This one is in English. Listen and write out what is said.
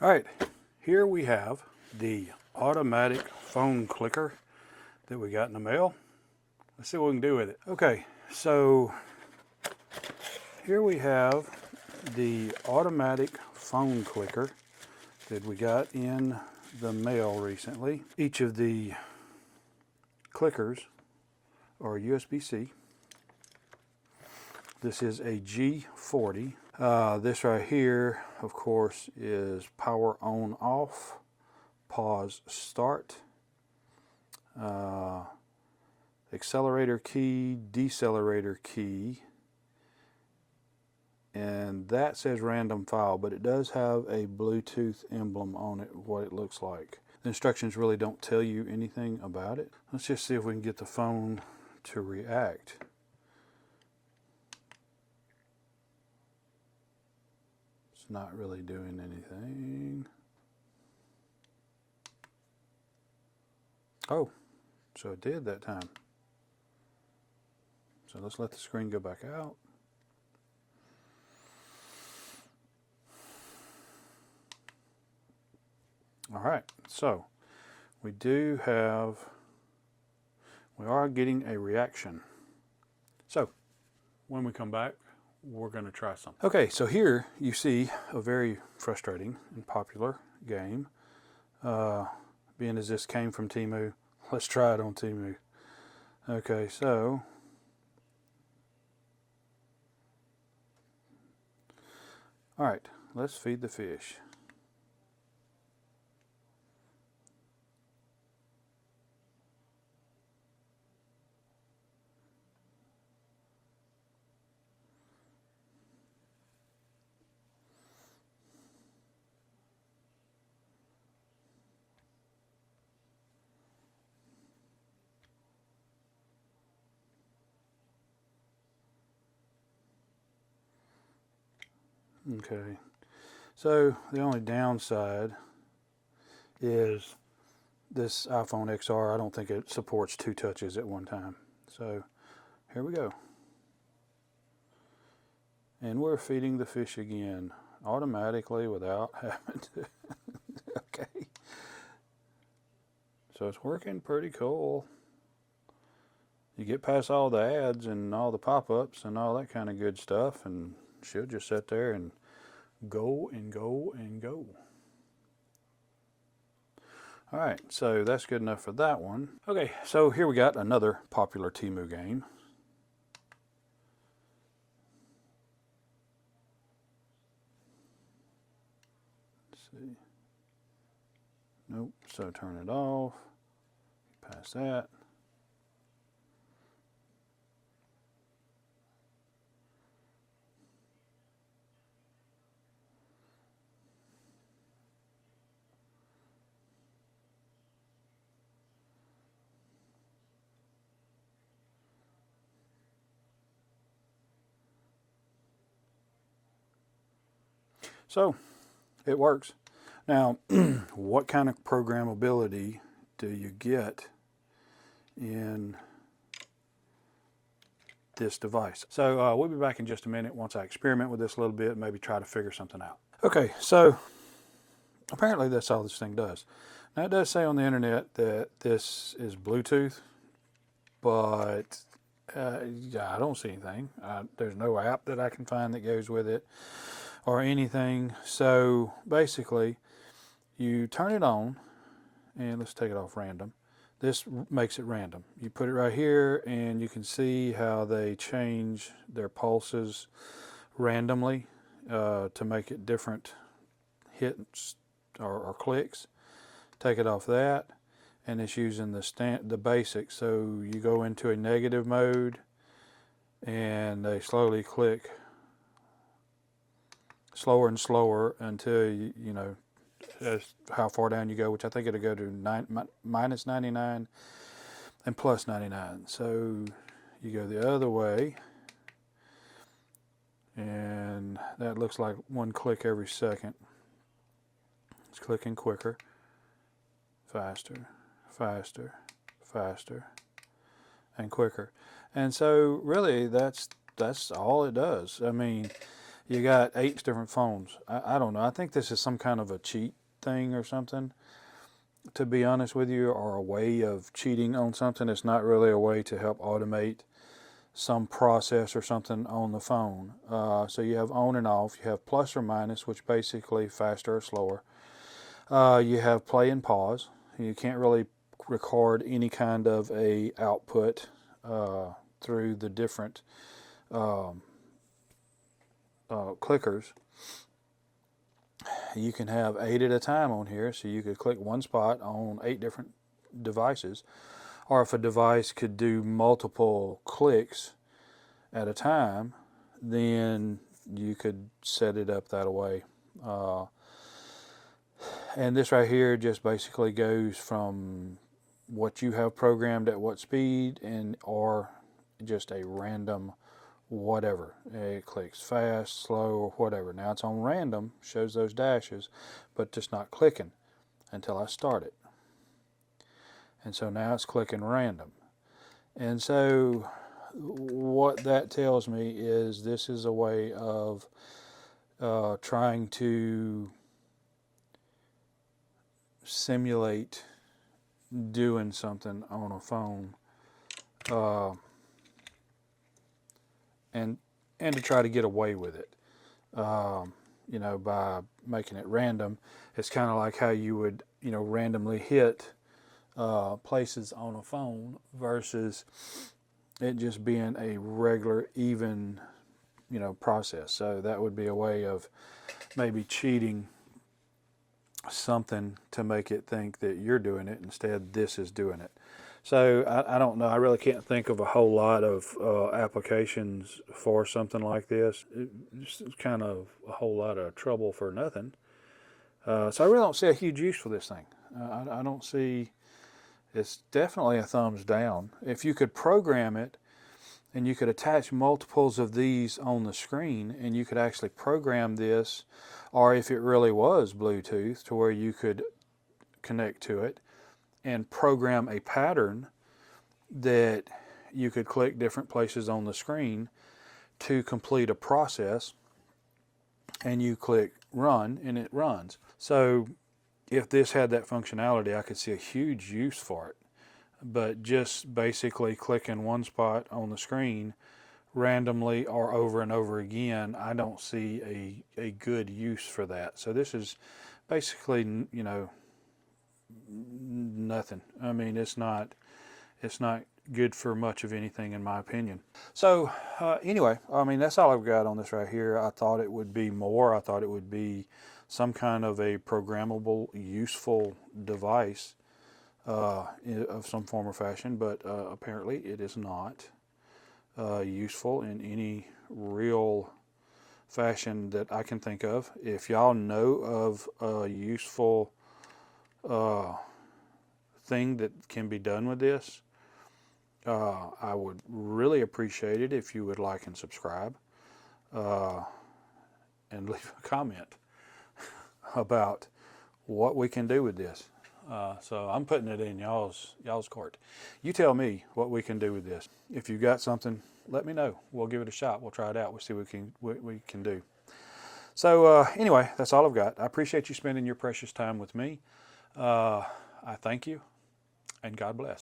All right, here we have the automatic phone clicker that we got in the mail. Let's see what we can do with it. Okay, so here we have the automatic phone clicker that we got in the mail recently. Each of the clickers are USB-C. This is a G40. This right here, of course, is power on off, pause start, accelerator key, decelerator key, and that says random file, but it does have a Bluetooth emblem on it, what it looks like. The instructions really don't tell you anything about it. Let's just see if we can get the phone to react. It's not really doing anything. Oh, so it did that time. So let's let the screen go back out. All right, so we are getting a reaction. So when we come back, we're going to try something. Okay, so here you see a very frustrating and popular game. Being as this came from TEMU, let's try it on TEMU. Okay, so all right, let's feed the fish. Okay, so the only downside is this iPhone XR, I don't think it supports 2 touches at one time. So here we go. And we're feeding the fish again, automatically without having to. Okay. So it's working pretty cool. You get past all the ads and all the pop-ups and all that kind of good stuff, and she'll just sit there and go and go and go. All right, so that's good enough for that one. Okay, so here we got another popular TEMU game. Let's see. Nope, so turn it off. Past that. So it works. Now, what kind of programmability do you get in this device? So we'll be back in just a minute once I experiment with this a little bit and maybe try to figure something out. Okay, so apparently that's all this thing does. Now it does say on the internet that this is Bluetooth, but yeah, I don't see anything. There's no app that I can find that goes with it or anything. So basically, you turn it on, and let's take it off random. This makes it random. You put it right here, and you can see how they change their pulses randomly to make it different hits or clicks. Take it off that, and it's using the basic. So you go into a negative mode, and they slowly click slower and slower until you know how far down you go, which I think it'll go to minus 99 and plus 99. So you go the other way, and that looks like 1 click every second. It's clicking quicker, faster, faster, faster, and quicker. And so really that's all it does. I mean, You got 8 different phones. I don't know. I think this is some kind of a cheat thing or something, to be honest with you, or a way of cheating on something. It's not really a way to help automate some process or something on the phone. So you have on and off. You have plus or minus, which basically faster or slower. You have play and pause. You can't really record any kind of a output through the different clickers. You can have 8 at a time on here, so you could click one spot on 8 different devices. Or if a device could do multiple clicks at a time, then you could set it up that way. And this right here just basically goes from what you have programmed at what speed, and or just a random whatever. It clicks fast, slow, or whatever. Now it's on random, shows those dashes, but just not clicking until I start it. And so now it's clicking random. And so what that tells me is this is a way of trying to simulate doing something on a phone, and to try to get away with it, you know, by making it random. It's kind of like how you would, you know, randomly hit places on a phone versus it just being a regular, even, you know, process. So that would be a way of maybe cheating something to make it think that you're doing it. Instead, this is doing it. So I don't know. I really can't think of a whole lot of applications for something like this. It's kind of a whole lot of trouble for nothing. So I really don't see a huge use for this thing. I don't see. It's definitely a thumbs down. If you could program it and you could attach multiples of these on the screen, and you could actually program this, or if it really was Bluetooth to where you could connect to it and program a pattern that you could click different places on the screen to complete a process, and you click run and it runs. So if this had that functionality, I could see a huge use for it. But just basically clicking one spot on the screen randomly or over and over again, I don't see a good use for that. So this is basically, you know, nothing. I mean, it's not good for much of anything, in my opinion. So anyway, I mean, that's all I've got on this right here. I thought it would be more. I thought it would be some kind of a programmable, useful device of some form or fashion, but apparently it is not useful in any real fashion that I can think of. If y'all know of a useful thing that can be done with this, I would really appreciate it if you would like and subscribe, and leave a comment about what we can do with this. So I'm putting it in y'all's court. You tell me what we can do with this. If you got something, let me know. We'll give it a shot. We'll try it out. We'll see what we can do. So anyway, that's all I've got. I appreciate you spending your precious time with me. I thank you, and God bless.